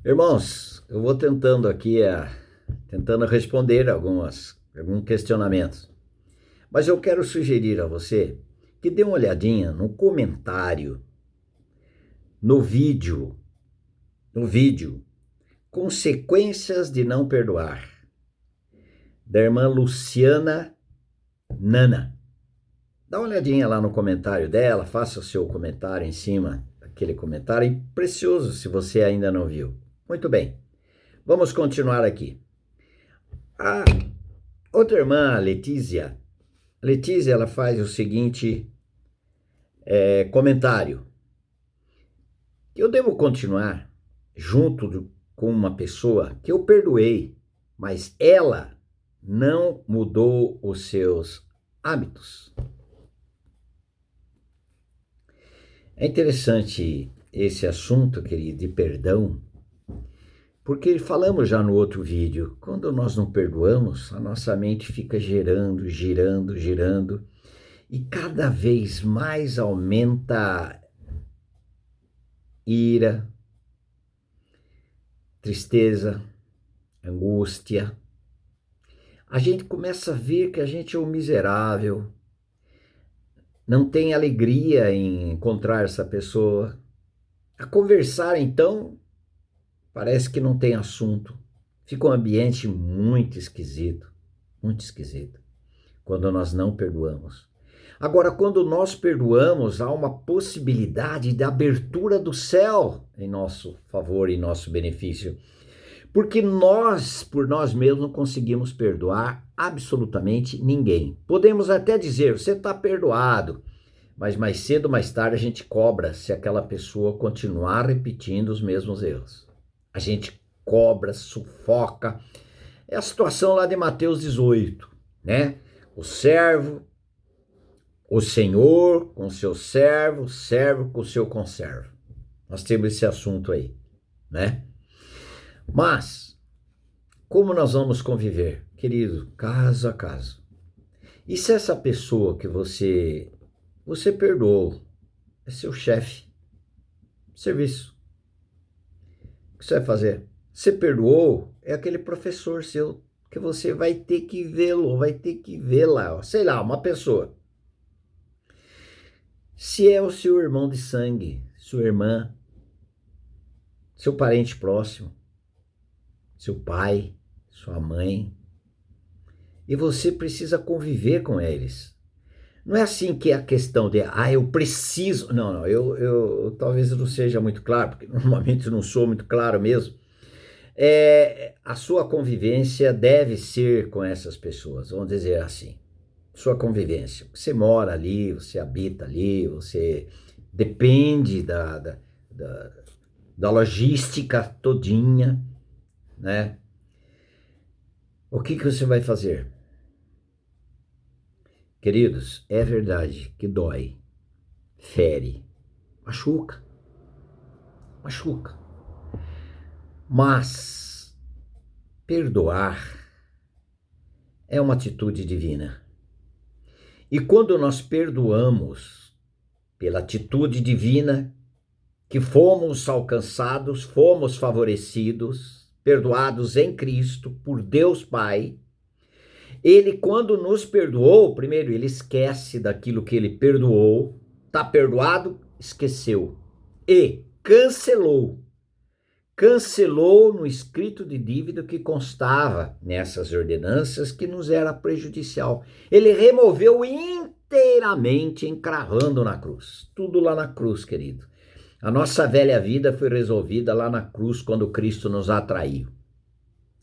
Irmãos, eu vou tentando aqui, tentando responder alguns questionamentos. Mas eu quero sugerir a você que dê uma olhadinha no comentário, no vídeo, no vídeo, Consequências de Não Perdoar, da irmã Luciana Nana. Dá uma olhadinha lá no comentário dela, faça o seu comentário em cima daquele comentário, é precioso se você ainda não viu. Muito bem, vamos continuar aqui. A outra irmã, a Letícia, ela faz o seguinte comentário. Eu devo continuar com uma pessoa que eu perdoei, mas ela não mudou os seus hábitos. É interessante esse assunto, querido, de perdão, porque falamos já no outro vídeo, quando nós não perdoamos, a nossa mente fica girando, girando, girando, e cada vez mais aumenta a ira, tristeza, angústia. A gente começa a ver que a gente é um miserável, não tem alegria em encontrar essa pessoa. A conversar, então, parece que não tem assunto. Fica um ambiente muito esquisito, quando nós não perdoamos. Agora, quando nós perdoamos, há uma possibilidade de abertura do céu em nosso favor e nosso benefício. Porque nós, por nós mesmos, não conseguimos perdoar absolutamente ninguém. Podemos até dizer, você está perdoado, mas mais cedo ou mais tarde a gente cobra se aquela pessoa continuar repetindo os mesmos erros. A gente cobra, sufoca. É a situação lá de Mateus 18, né? O senhor com seu servo, o servo com seu conservo. Nós temos esse assunto aí, né? Mas, como nós vamos conviver? Querido, caso a caso. E se essa pessoa que você perdoou é seu chefe de serviço? O que você vai fazer? Você perdoou é aquele professor seu que você vai ter que vê-lo, vai ter que vê-la, sei lá, uma pessoa. Se é o seu irmão de sangue, sua irmã, seu parente próximo, seu pai, sua mãe, e você precisa conviver com eles. Não é assim que é a questão de, eu preciso. Não, não, eu talvez eu não seja muito claro, porque normalmente eu não sou muito claro mesmo. A sua convivência deve ser com essas pessoas, vamos dizer assim. Sua convivência. Você mora ali, você habita ali, você depende da logística todinha, né? O que você vai fazer? Queridos, é verdade que dói, fere, machuca, machuca. Mas perdoar é uma atitude divina. E quando nós perdoamos pela atitude divina, que fomos alcançados, fomos favorecidos, perdoados em Cristo por Deus Pai, ele, quando nos perdoou, primeiro, ele esquece daquilo que ele perdoou, está perdoado, esqueceu, e cancelou no escrito de dívida que constava nessas ordenanças que nos era prejudicial. Ele removeu inteiramente, encravando na cruz. Tudo lá na cruz, querido. A nossa velha vida foi resolvida lá na cruz quando Cristo nos atraiu.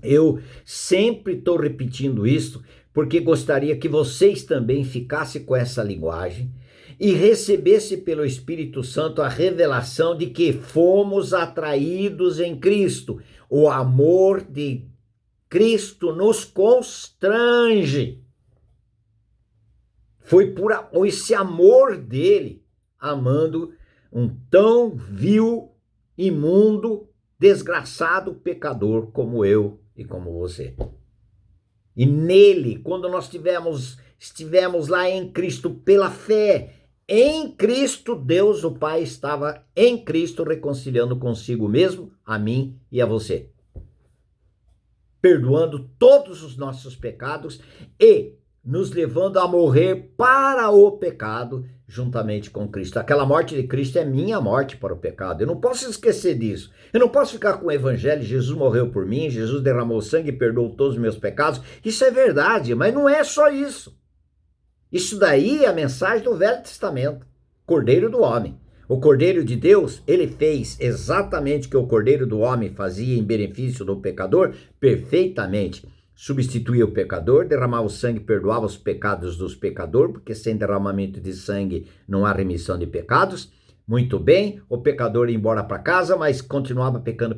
Eu sempre estou repetindo isso porque gostaria que vocês também ficassem com essa linguagem e recebesse pelo Espírito Santo a revelação de que fomos atraídos em Cristo. O amor de Cristo nos constrange. Foi por esse amor dele, amando um tão vil, imundo, desgraçado pecador como eu e como você. E nele, quando nós estivemos lá em Cristo pela fé, em Cristo, Deus, o Pai, estava em Cristo reconciliando consigo mesmo, a mim e a você, perdoando todos os nossos pecados e nos levando a morrer para o pecado juntamente com Cristo. Aquela morte de Cristo é minha morte para o pecado. Eu não posso esquecer disso. Eu não posso ficar com o evangelho, Jesus morreu por mim, Jesus derramou sangue e perdoou todos os meus pecados. Isso é verdade, mas não é só isso. Isso daí é a mensagem do Velho Testamento. Cordeiro do homem. O Cordeiro de Deus, ele fez exatamente o que o Cordeiro do homem fazia em benefício do pecador, perfeitamente. Substituía o pecador, derramava o sangue, perdoava os pecados dos pecadores, porque sem derramamento de sangue não há remissão de pecados. Muito bem, o pecador ia embora para casa, mas continuava pecando.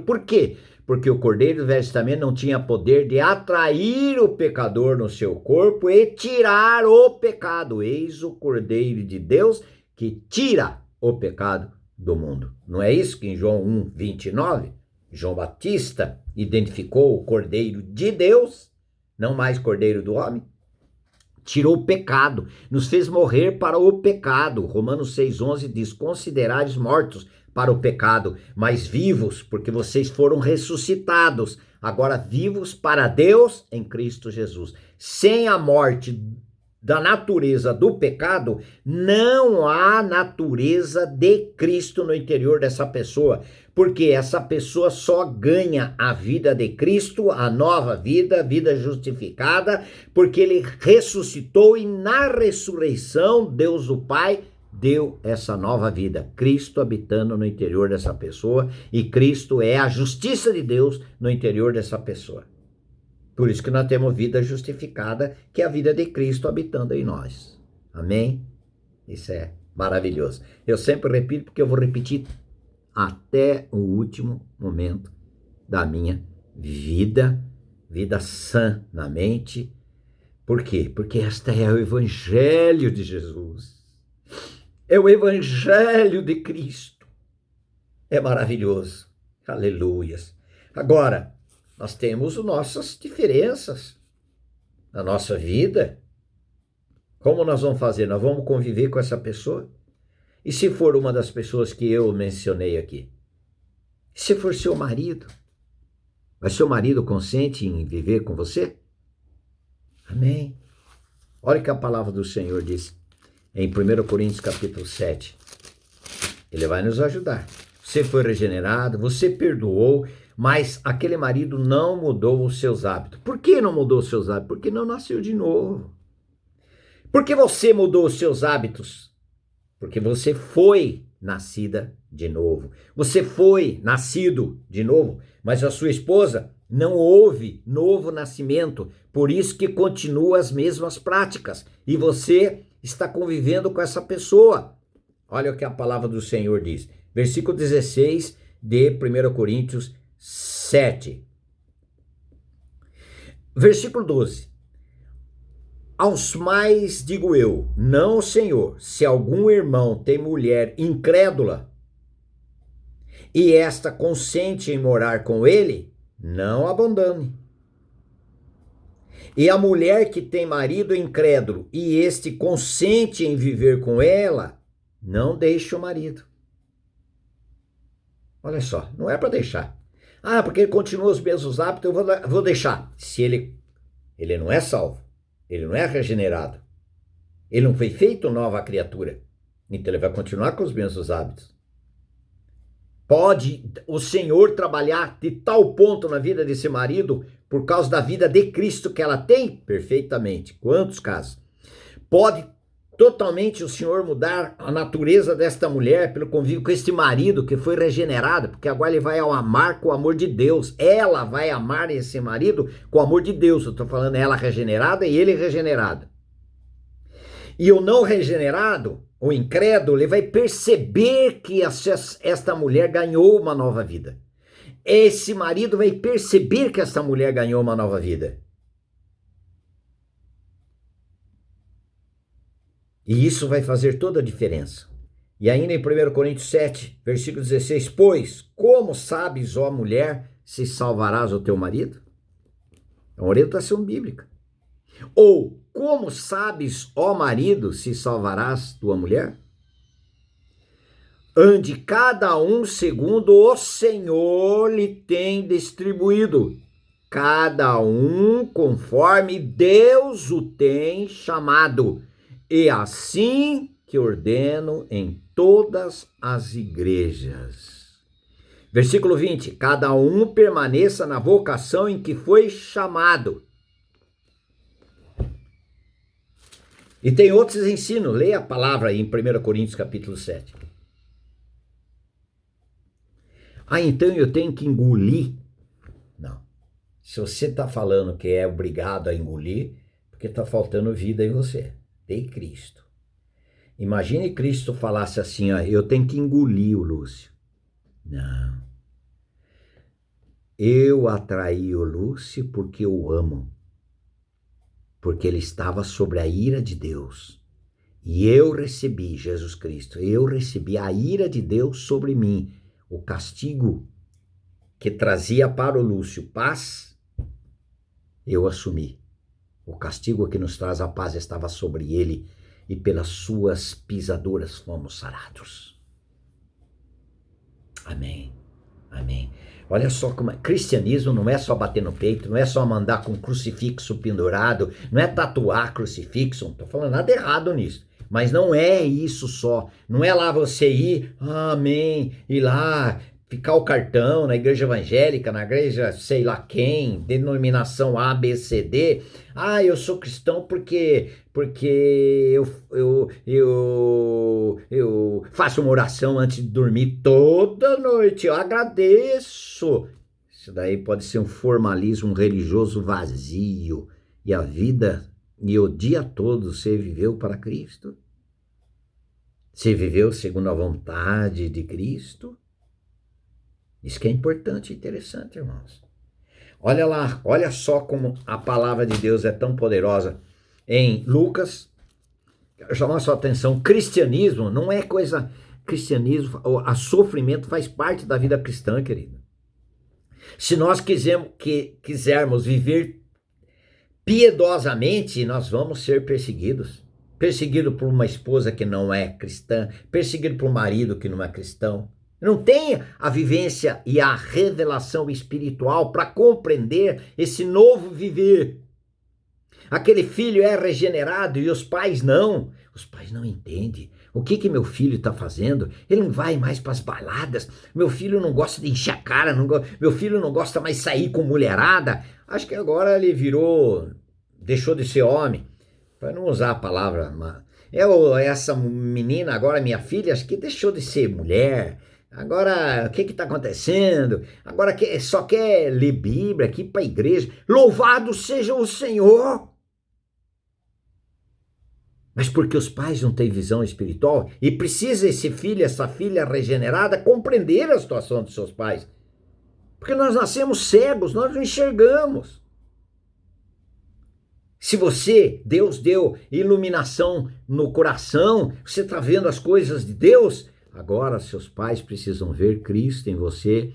Por quê? Porque o Cordeiro do Velho Testamento não tinha poder de atrair o pecador no seu corpo e tirar o pecado. Eis o Cordeiro de Deus que tira o pecado do mundo. Não é isso que em João 1:29, João Batista identificou o Cordeiro de Deus, não mais Cordeiro do homem? Tirou o pecado, nos fez morrer para o pecado. Romanos 6:11 diz, considerais mortos para o pecado, mas vivos, porque vocês foram ressuscitados, agora vivos para Deus em Cristo Jesus. Sem a morte da natureza do pecado, não há natureza de Cristo no interior dessa pessoa, porque essa pessoa só ganha a vida de Cristo, a nova vida, a vida justificada, porque ele ressuscitou e na ressurreição Deus o Pai deu essa nova vida, Cristo habitando no interior dessa pessoa, e Cristo é a justiça de Deus no interior dessa pessoa. Por isso que nós temos vida justificada, que é a vida de Cristo habitando em nós. Amém? Isso é maravilhoso. Eu sempre repito, porque eu vou repetir até o último momento da minha vida sã na mente. Por quê? Porque esta é o Evangelho de Jesus. É o Evangelho de Cristo. É maravilhoso. Aleluias. Agora, nós temos nossas diferenças na nossa vida. Como nós vamos fazer? Nós vamos conviver com essa pessoa? E se for uma das pessoas que eu mencionei aqui? E se for seu marido? Vai seu marido consente em viver com você? Amém. Olha o que a palavra do Senhor diz em 1 Coríntios capítulo 7. Ele vai nos ajudar. Você foi regenerado, você perdoou, mas aquele marido não mudou os seus hábitos. Por que não mudou os seus hábitos? Porque não nasceu de novo. Por que você mudou os seus hábitos? Porque você foi nascida de novo. Você foi nascido de novo, mas a sua esposa não houve novo nascimento. Por isso que continua as mesmas práticas. E você está convivendo com essa pessoa. Olha o que a palavra do Senhor diz. Versículo 16 de 1 Coríntios 7. Versículo 12. Aos mais digo eu, não, Senhor, se algum irmão tem mulher incrédula e esta consente em morar com ele, não abandone. E a mulher que tem marido incrédulo e este consente em viver com ela, não deixe o marido. Olha só, não é para deixar. Ah, porque ele continua os mesmos hábitos, eu vou deixar. Se ele não é salvo, ele não é regenerado, ele não foi feito nova criatura, então ele vai continuar com os mesmos hábitos. Pode o Senhor trabalhar de tal ponto na vida desse marido, por causa da vida de Cristo que ela tem? Perfeitamente. Quantos casos? Pode totalmente o Senhor mudar a natureza desta mulher pelo convívio com este marido que foi regenerado, porque agora ele vai amar com o amor de Deus. Ela vai amar esse marido com o amor de Deus. Eu estou falando ela regenerada e ele regenerado. E o não regenerado, o incrédulo, ele vai perceber que esta mulher ganhou uma nova vida. Esse marido vai perceber que esta mulher ganhou uma nova vida. E isso vai fazer toda a diferença. E ainda em 1 Coríntios 7, versículo 16, pois, como sabes, ó mulher, se salvarás o teu marido? É uma orientação bíblica. Ou, como sabes, ó marido, se salvarás tua mulher? Ande cada um segundo o Senhor lhe tem distribuído, cada um conforme Deus o tem chamado, e assim que ordeno em todas as igrejas. Versículo 20: cada um permaneça na vocação em que foi chamado. E tem outros ensinos, leia a palavra aí em 1 Coríntios capítulo 7. Então eu tenho que engolir? Não. Se você está falando que é obrigado a engolir, porque está faltando vida em você. Tem Cristo. Imagine Cristo falasse assim, ó, eu tenho que engolir o Lúcio. Não. Eu atraí o Lúcio porque eu amo. Porque ele estava sobre a ira de Deus. E eu recebi, Jesus Cristo, eu recebi a ira de Deus sobre mim. O castigo que trazia para o Lúcio paz, eu assumi. O castigo que nos traz a paz estava sobre ele, e pelas suas pisaduras fomos sarados. Amém. Amém. Olha só como cristianismo não é só bater no peito, não é só mandar com crucifixo pendurado, não é tatuar crucifixo, não estou falando nada errado nisso. Mas não é isso só. Não é lá você ir, amém, ir lá, ficar o cartão na igreja evangélica, na igreja sei lá quem, denominação A, B, C, D. Eu sou cristão porque eu faço uma oração antes de dormir toda noite. Eu agradeço. Isso daí pode ser um formalismo religioso vazio. E a vida e o dia todo você viveu para Cristo? Você viveu segundo a vontade de Cristo? Isso que é importante e interessante, irmãos. Olha lá, olha só como a palavra de Deus é tão poderosa. Em Lucas, quero chamar a sua atenção, cristianismo não é coisa... Cristianismo, a sofrimento faz parte da vida cristã, querido. Se nós quisermos viver piedosamente, nós vamos ser perseguidos. Perseguido por uma esposa que não é cristã, perseguido por um marido que não é cristão. Não tem a vivência e a revelação espiritual para compreender esse novo viver. Aquele filho é regenerado e os pais não. Os pais não entendem. O que meu filho está fazendo? Ele não vai mais para as baladas. Meu filho não gosta de encher a cara. Meu filho não gosta mais de sair com mulherada. Acho que agora ele deixou de ser homem. Para não usar a palavra. Essa menina agora, minha filha, acho que deixou de ser mulher. Agora, o que está acontecendo? Agora só quer ler Bíblia aqui para a igreja. Louvado seja o Senhor! Mas porque os pais não têm visão espiritual e precisa esse filho, essa filha regenerada compreender a situação dos seus pais. Porque nós nascemos cegos, nós não enxergamos. Se Deus deu iluminação no coração, você está vendo as coisas de Deus, agora seus pais precisam ver Cristo em você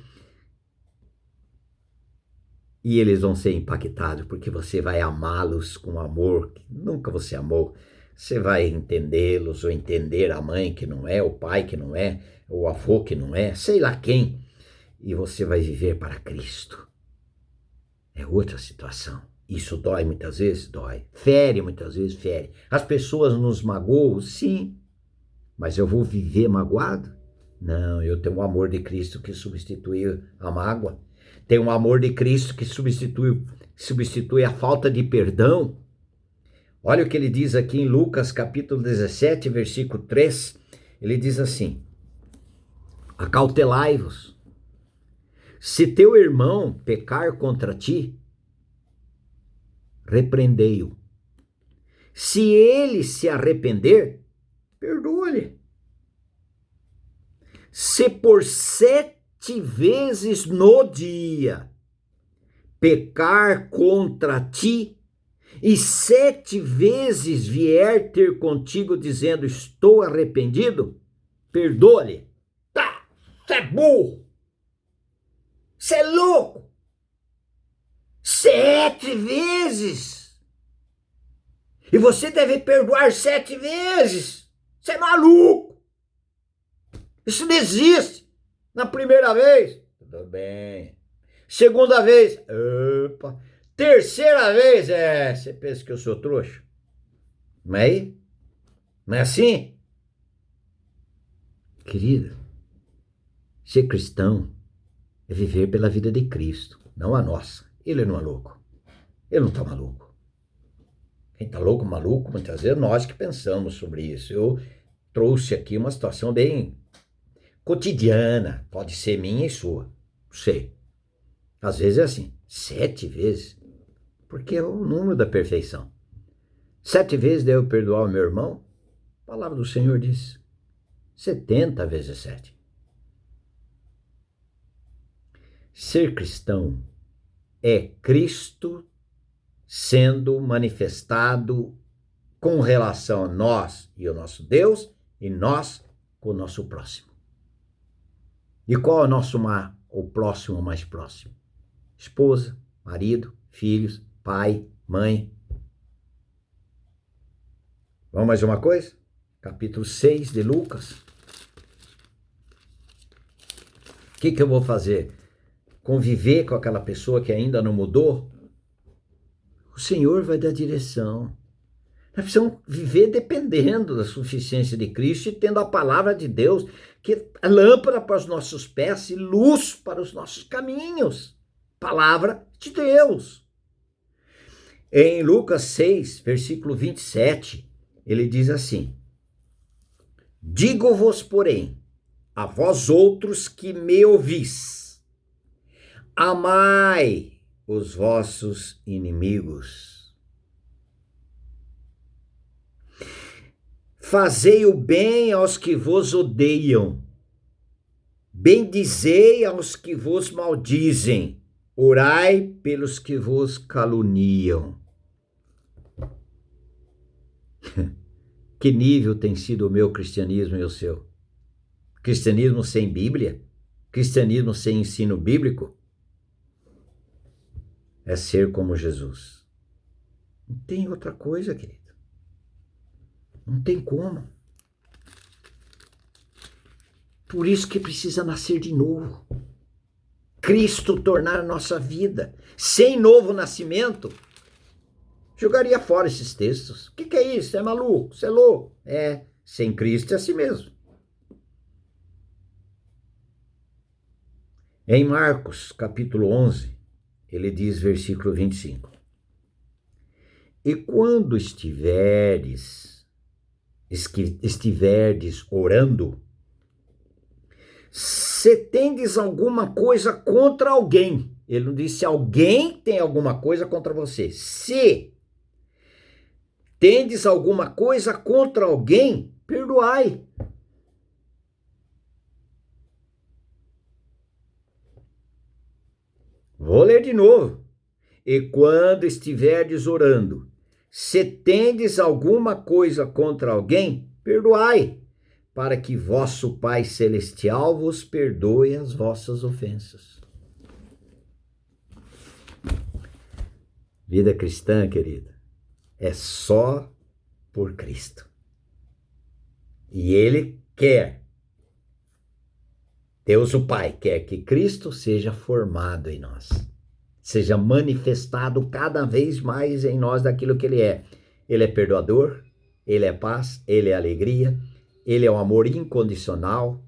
e eles vão ser impactados porque você vai amá-los com amor que nunca você amou. Você vai entendê-los ou entender a mãe que não é, o pai que não é, o avô que não é, sei lá quem. E você vai viver para Cristo. É outra situação. Isso dói muitas vezes? Dói. Fere muitas vezes? Fere. As pessoas nos magoam? Sim. Mas eu vou viver magoado? Não, eu tenho o amor de Cristo que substitui a mágoa. Tenho o amor de Cristo que substitui a falta de perdão. Olha o que ele diz aqui em Lucas capítulo 17, versículo 3. Ele diz assim: acautelai-vos. Se teu irmão pecar contra ti, repreendei-o. Se ele se arrepender, perdoa-lhe. Se por 7 vezes no dia pecar contra ti, e 7 vezes vier ter contigo dizendo estou arrependido, perdoa-lhe. Tá, você é burro. Você é louco. 7 vezes. E você deve perdoar 7 vezes. Você é maluco. Isso não existe. Na primeira vez, tudo bem. Segunda vez, opa. Terceira vez, você pensa que eu sou trouxa? Não é aí? Não é assim? Querido, ser cristão é viver pela vida de Cristo, não a nossa. Ele não é louco. Ele não está maluco. Quem está louco, maluco, muitas vezes nós que pensamos sobre isso. Eu trouxe aqui uma situação bem cotidiana, pode ser minha e sua, não sei. Às vezes é assim, 7 vezes, porque é o número da perfeição. 7 vezes devo perdoar o meu irmão? A palavra do Senhor diz 70 vezes 7. Ser cristão é Cristo sendo manifestado com relação a nós e o nosso Deus e nós com o nosso próximo. E qual é o próximo mais próximo? Esposa, marido, filhos, pai, mãe. Vamos mais uma coisa? Capítulo 6 de Lucas. O que eu vou fazer? Conviver com aquela pessoa que ainda não mudou? O Senhor vai dar direção. Nós precisamos viver dependendo da suficiência de Cristo e tendo a palavra de Deus, que é lâmpada para os nossos pés e luz para os nossos caminhos. Palavra de Deus. Em Lucas 6, versículo 27, ele diz assim: digo-vos, porém, a vós outros que me ouvis, amai os vossos inimigos. Fazei o bem aos que vos odeiam. Bendizei aos que vos maldizem. Orai pelos que vos caluniam. Que nível tem sido o meu cristianismo e o seu? Cristianismo sem Bíblia? Cristianismo sem ensino bíblico? É ser como Jesus. Não tem outra coisa, querido. Não tem como. Por isso que precisa nascer de novo. Cristo tornar a nossa vida. Sem novo nascimento, jogaria fora esses textos. O que é isso? É maluco? Você é louco? Sem Cristo é assim mesmo. Em Marcos, capítulo 11, ele diz, versículo 25. E quando estiverdes orando, se tendes alguma coisa contra alguém, ele não disse alguém tem alguma coisa contra você, se tendes alguma coisa contra alguém, perdoai. Vou ler de novo. E quando estiverdes orando, se tendes alguma coisa contra alguém, perdoai, para que vosso Pai Celestial vos perdoe as vossas ofensas. Vida cristã, querida, é só por Cristo. E Ele quer, Deus o Pai quer que Cristo seja formado em nós, seja manifestado cada vez mais em nós daquilo que Ele é. Ele é perdoador, Ele é paz, Ele é alegria, Ele é um amor incondicional.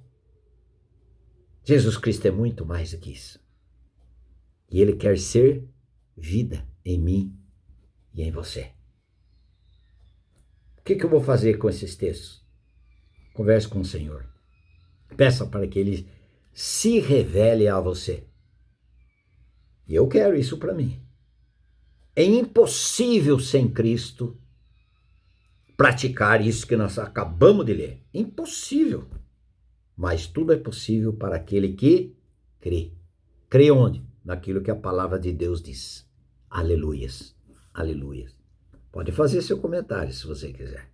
Jesus Cristo é muito mais do que isso. E Ele quer ser vida em mim e em você. O que eu vou fazer com esses textos? Converse com o Senhor. Peça para que Ele se revele a você. E eu quero isso para mim. É impossível sem Cristo praticar isso que nós acabamos de ler. Impossível. Mas tudo é possível para aquele que crê. Crê onde? Naquilo que a palavra de Deus diz. Aleluias. Aleluias. Pode fazer seu comentário se você quiser.